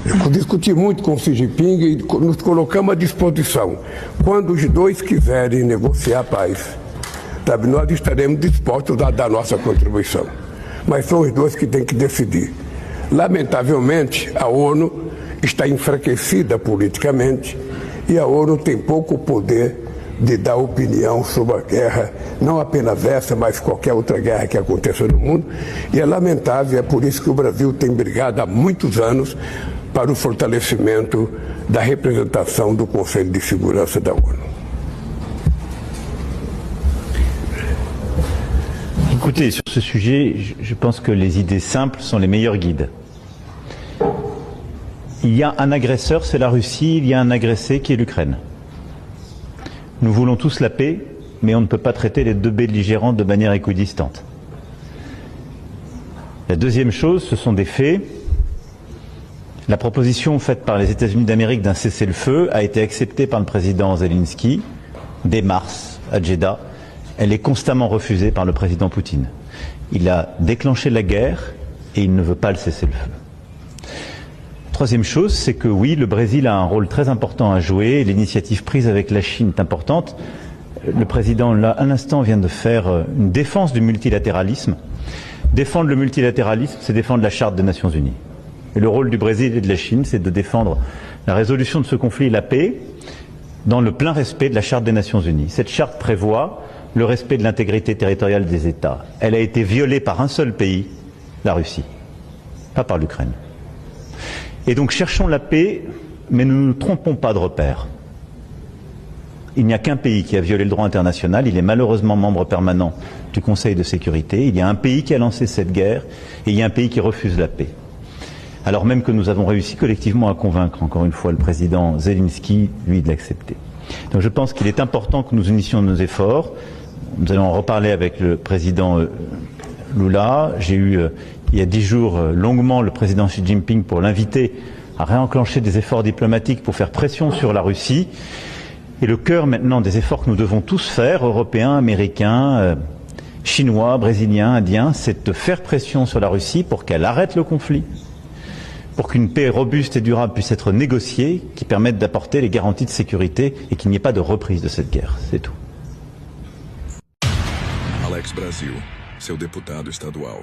Eu discuti muito com o Xi Jinping e nos colocamos à disposição. Quando os dois quiserem negociar a paz, sabe, nós estaremos dispostos a dar nossa contribuição. Mas são os dois que têm que decidir. Lamentavelmente, a ONU está enfraquecida politicamente e a ONU tem pouco poder de dar opinião sobre a guerra, não apenas essa, mas qualquer outra guerra que aconteça no mundo. E é lamentável, é por isso que o Brasil tem brigado há muitos anos para o fortalecimento da representação do Conselho de Segurança da ONU. Écoutez, sur ce sujet, je pense que les idées simples sont les meilleurs guides. Il y a un agresseur, c'est la Russie, il y a un agressé qui est l'Ukraine. Nous voulons tous la paix, mais on ne peut pas traiter les deux belligérants de manière équidistante. La deuxième chose, ce sont des faits. La proposition faite par les États-Unis d'Amérique d'un cessez-le-feu a été acceptée par le président Zelensky dès mars à Jeddah. Elle est constamment refusée par le président Poutine. Il a déclenché la guerre et il ne veut pas le cessez-le-feu. Troisième chose, c'est que oui, le Brésil a un rôle très important à jouer. L'initiative prise avec la Chine est importante. Le président, là, à l'instant, vient de faire une défense du multilatéralisme. Défendre le multilatéralisme, c'est défendre la Charte des Nations Unies. Et le rôle du Brésil et de la Chine, c'est de défendre la résolution de ce conflit et la paix dans le plein respect de la Charte des Nations Unies. Cette charte prévoit le respect de l'intégrité territoriale des États. Elle a été violée par un seul pays, la Russie, pas par l'Ukraine. Et donc cherchons la paix, mais ne nous trompons pas de repère. Il n'y a qu'un pays qui a violé le droit international, il est malheureusement membre permanent du Conseil de sécurité, il y a un pays qui a lancé cette guerre, et il y a un pays qui refuse la paix. Alors même que nous avons réussi collectivement à convaincre, encore une fois, le président Zelensky, lui, de l'accepter. Donc je pense qu'il est important que nous unissions nos efforts. Nous allons en reparler avec le président Lula. J'ai eu il y a 10 jours longuement le président Xi Jinping pour l'inviter à réenclencher des efforts diplomatiques pour faire pression sur la Russie. Et le cœur maintenant des efforts que nous devons tous faire, Européens, Américains, Chinois, Brésiliens, Indiens, c'est de faire pression sur la Russie pour qu'elle arrête le conflit, pour qu'une paix robuste et durable puisse être négociée, qui permette d'apporter les garanties de sécurité et qu'il n'y ait pas de reprise de cette guerre. C'est tout. Alex Brasil, seu deputado estadual.